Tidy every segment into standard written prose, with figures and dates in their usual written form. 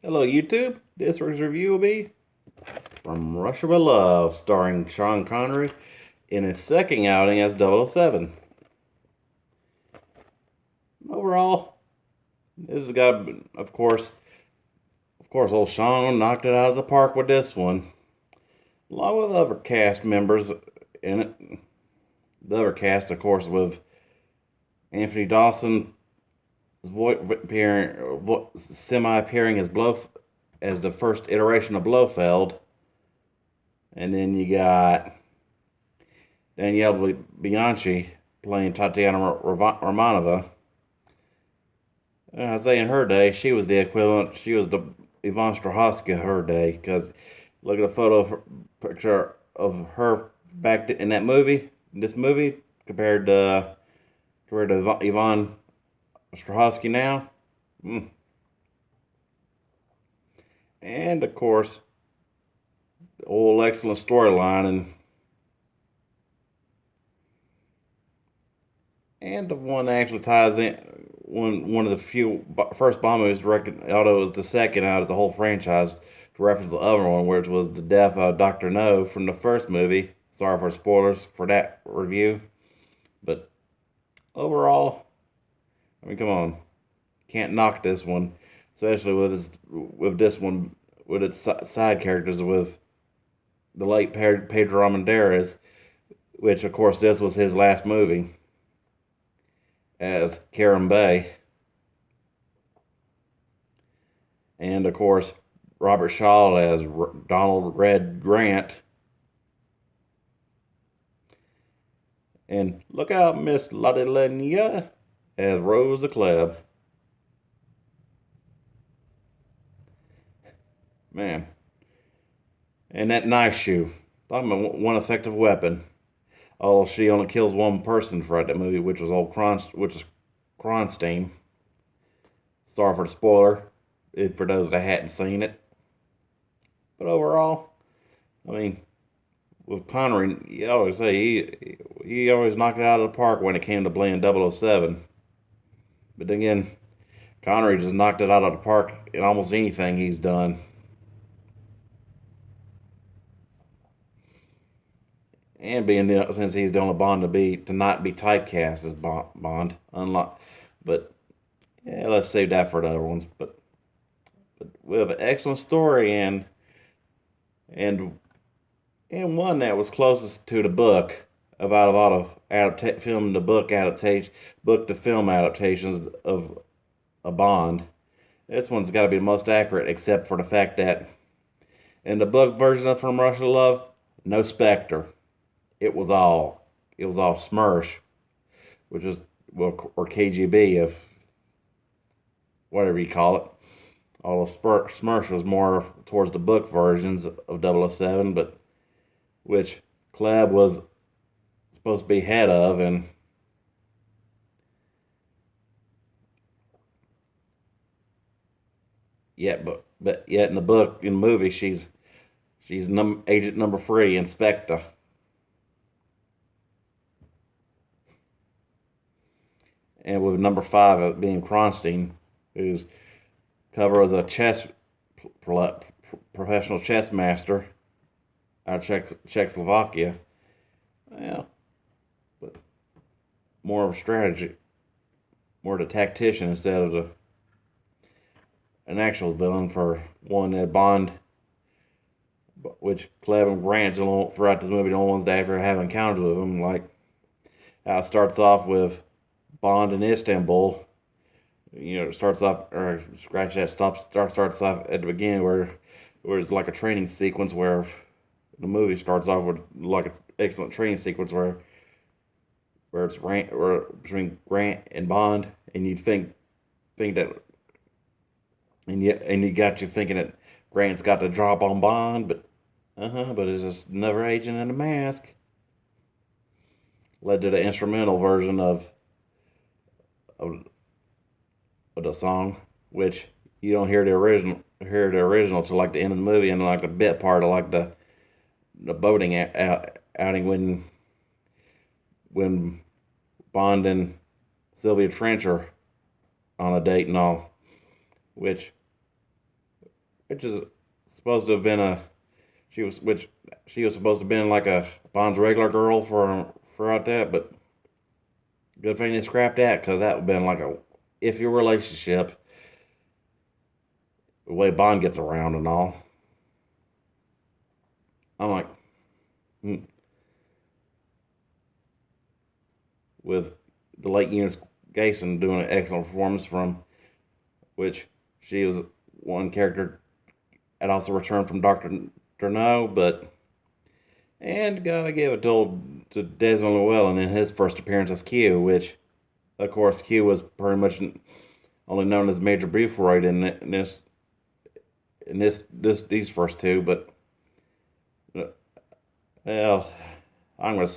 Hello, YouTube. This week's review will be From Russia with Love, starring Sean Connery in his second outing as 007. Overall, this has got, of course, old Sean knocked it out of the park with this one, along with other cast members in it. The other cast, of course, with Anthony Dawson semi-appearing as the first iteration of Blofeld, and then you got Danielle Bianchi playing Tatiana Romanova. I say in her day, she was the equivalent. She was the Yvonne Strahovski of her day. Because look at a picture of her back in that movie, this movie, compared to Yvonne Strahovski now. Mm. And of course, the old excellent storyline and the one that actually ties in one of the few first Bond movies directed, although it was the second out of the whole franchise, to reference the other one, which was the death of Doctor No from the first movie. Sorry for spoilers for that review, but overall, I mean, come on, can't knock this one, especially with this one with its side characters with the late Pedro Armendariz, which of course this was his last movie as Karen Bay. And of course, Robert Shaw as Donald Red Grant. And look out, Miss Lottie as Rosa Klebb. Man. And that knife shoe. Talking about one effective weapon. Although she only kills one person throughout that movie, which is Kronstein. Sorry for the spoiler, for those that hadn't seen it. But overall, I mean, with Connery, you always say he always knocked it out of the park when it came to playing 007. But then again, Connery just knocked it out of the park in almost anything he's done. And since he's the only Bond to not be typecast as Bond, but yeah, let's save that for the other ones. But we have an excellent story and and one that was closest to the book of out of all of film to book adaptation, book to film adaptations of a Bond. This one's got to be the most accurate, except for the fact that in the book version of From Russia to Love, no Spectre. It was all Smersh, which is, well, or KGB, if whatever you call it. Although Smersh was more towards the book versions of 007, but which Klebb was supposed to be head of, and yet in the movie, she's agent number 3, Inspector. And with number 5 being Kronstein, who's cover as a professional chess master out of Czechoslovakia. Yeah, but more of a strategy, more of a tactician instead of an actual villain for one that Bond, which Klebb and Grant's throughout this movie the only ones that ever have encounters with him. Like how it starts off with Bond in Istanbul. It starts off, or scratch that, starts off at the beginning where it's like a training sequence where the movie starts off with like an excellent training sequence where it's between Grant and Bond, and you'd think that, and you got you thinking that Grant's got the drop on Bond, but it's just another agent in a mask. Led to the instrumental version of the song, which you don't hear the original till like the end of the movie, and like the bit part of like the boating outing when Bond and Sylvia Trench are on a date and all, which which is supposed to have been a she was supposed to have been like a Bond's regular girl for out that, but good thing they scrapped that because that would have been like a iffy relationship the way Bond gets around and all. I'm like, hmm. With the late Eunice Gayson doing an excellent performance from which she was one character that also returned from Doctor No, but and gotta give it to Desmond Llewellyn in his first appearance as Q, which of course Q was pretty much only known as Major Buford in these first two, but well, I'm gonna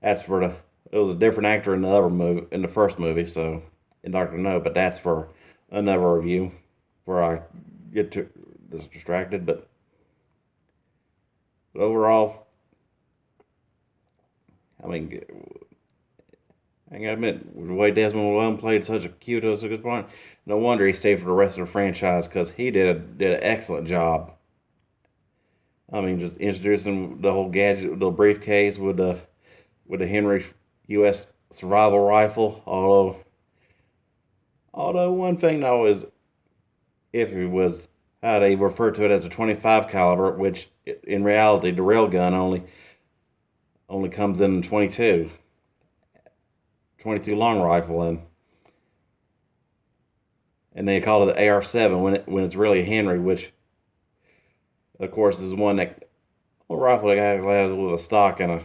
that's for the it was a different actor in the other movie in the first movie, so in Doctor No, but that's for another review before I get too distracted. But overall, I mean, I gotta admit, the way Desmond Llewellyn played such a cute, was a good point. No wonder he stayed for the rest of the franchise because he did an excellent job. I mean, just introducing the whole gadget, the briefcase with the Henry U.S. survival rifle. Although one thing though is if it was how they refer to it as a 25 caliber, which in reality the railgun only comes in 22 long rifle, and they call it the AR-7 when it's really a Henry, which of course is one that a rifle that has with a stock and a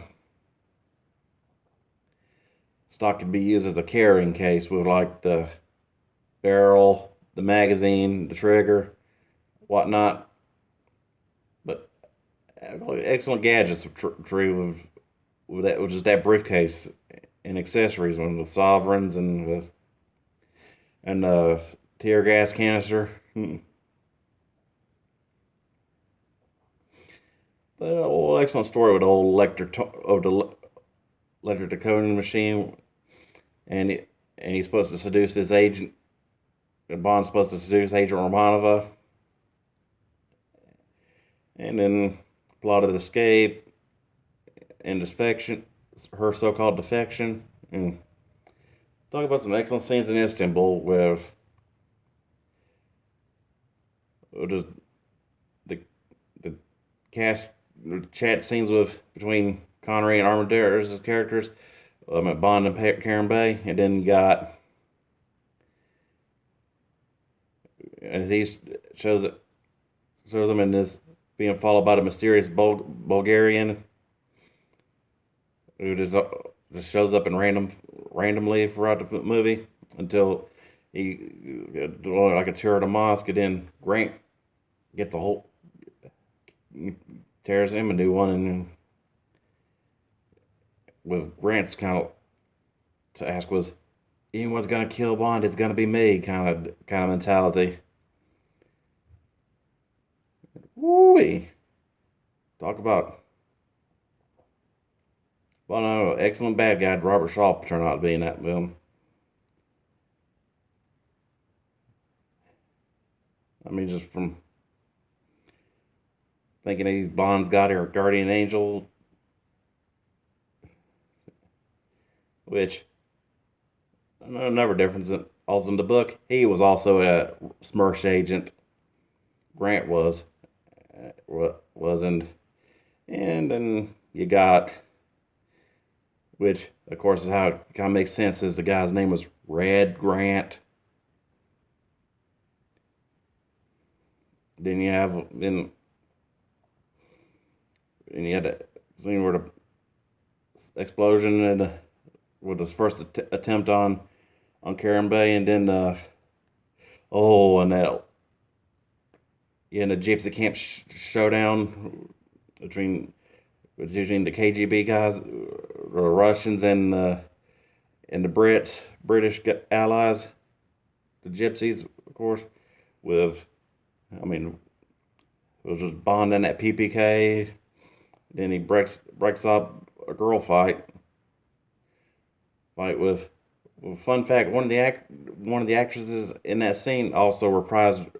stock can be used as a carrying case with like the barrel, the magazine, the trigger, whatnot. But excellent gadgets true with just that briefcase and accessories and the sovereigns and the tear gas canister. But excellent story with the old electric decoding machine, and he's supposed to seduce his agent. Bond's supposed to seduce Agent Romanova, and then plotted escape and defection, her so-called defection, and talk about some excellent scenes in Istanbul with just the the cast the chat scenes with between Connery and Armendaris' characters, Bond and Karen Bay, and then you got and he shows them in this being followed by the mysterious Bulgarian who just shows up in randomly throughout the movie until he doing like a tour of the mosque, and then Grant gets a whole tears him a new one, and with Grant's kind of to ask was anyone's gonna kill Bond, it's gonna be me kind of mentality. Woo! Talk about well, no, excellent bad guy. Robert Shaw turned out to be in that film. I mean, just from thinking he's Bond's guardian angel, which another difference. Also in the book, he was also a SMERSH agent. Grant wasn't, and then you got, which of course is how it kind of makes sense, is the guy's name was Red Grant. Then you have then and you had a scene where the explosion and with his first attempt on Karen Bay, and then and that in the gypsy camp showdown between the KGB guys, the Russians and the British allies, the gypsies, of course, with I mean it was just Bond in that PPK. Then he breaks up a girl fight with fun fact, one of the actresses in that scene also reprised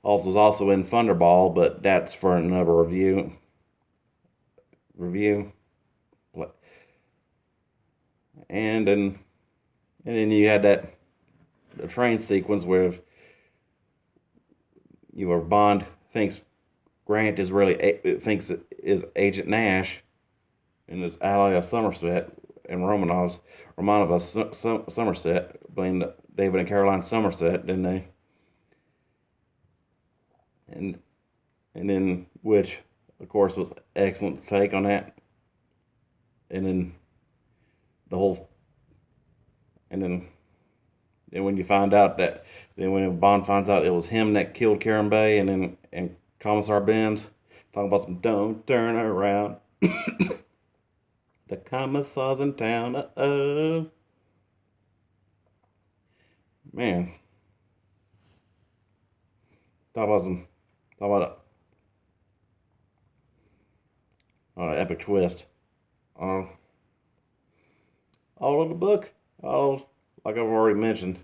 Also was also in Thunderball, but that's for another review. And then you had the train sequence where Bond thinks Grant is thinks it is Agent Nash, and it's Ally of Somerset and Romanov of Somerset, playing David and Caroline Somerset, didn't they? And then which of course was excellent take on that. And then the whole and then when you find out that then when Bond finds out it was him that killed Karen Bay, and Commissar Benz talking about some don't turn around. The commissar's in town. Man, talk about epic twist. Uh, all of the book, all like I've already mentioned,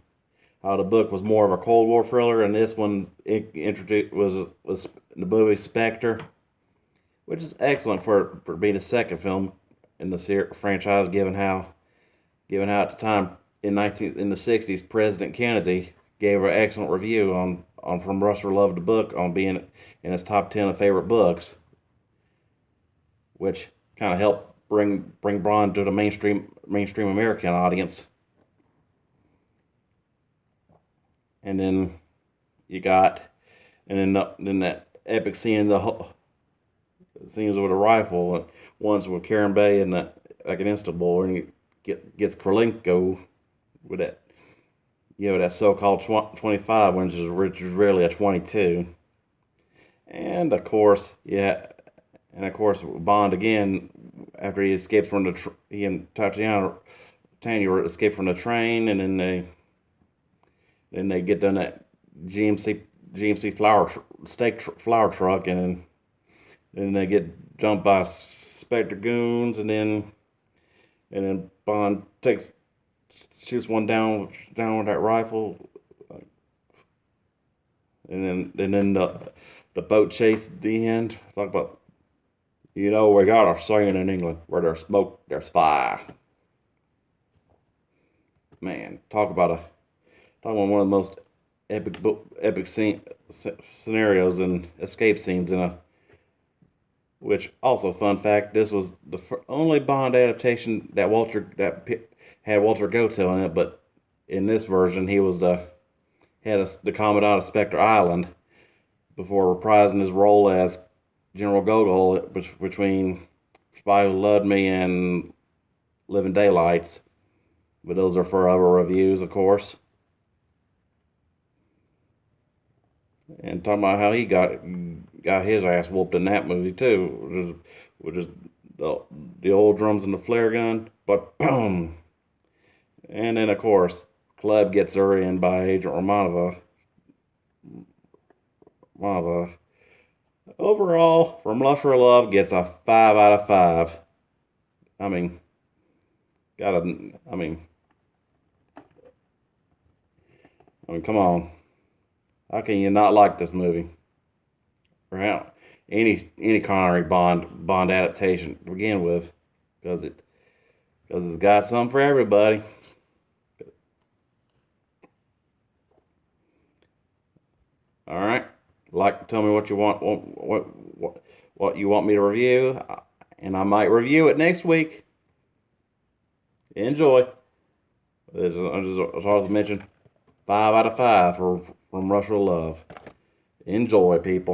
how the book was more of a Cold War thriller, and this one introduced was the movie Spectre, which is excellent for being a second film in the franchise, given how at the time in the 60s, President Kennedy gave an excellent review on From Russia Love the book, on being in his top 10 of favorite books, which kind of helped bring Bond to the mainstream American audience. And then you got, then that epic scene, the scenes with a rifle, and ones with Karen Bay and like an Istanbul, and he gets Krolenko with that so-called 25, which is really a 22. And of course, Bond again, after he escapes from he and Tatiana escape from the train, and then they get done that GMC flour truck, and then they get jumped by Spectre goons, and then Bond shoots one down with that rifle, and then the boat chase at the end. Talk about, we got our saying in England: where there's smoke, there's fire. Man, talk about one of the most epic scenarios and escape scenes which also, fun fact, this was the only Bond adaptation that had Walter Gotel in it, but in this version he was the Commandant of Spectre Island before reprising his role as General Gogol between Spy Who Loved Me and Living Daylights. But those are for other reviews, of course. And talking about how he got his ass whooped in that movie too, which is the old drums and the flare gun, but boom. And then of course, Club gets her in by Agent Romanova. Overall, From Lust for Love gets a 5 out of 5. I mean, come on. How can you not like this movie? Or how any Connery Bond adaptation to begin with, because it's got something for everybody. All right, tell me what you want, what you want me to review, and I might review it next week. Enjoy. As I mentioned, 5 out of 5 From Russia Love. Enjoy, people.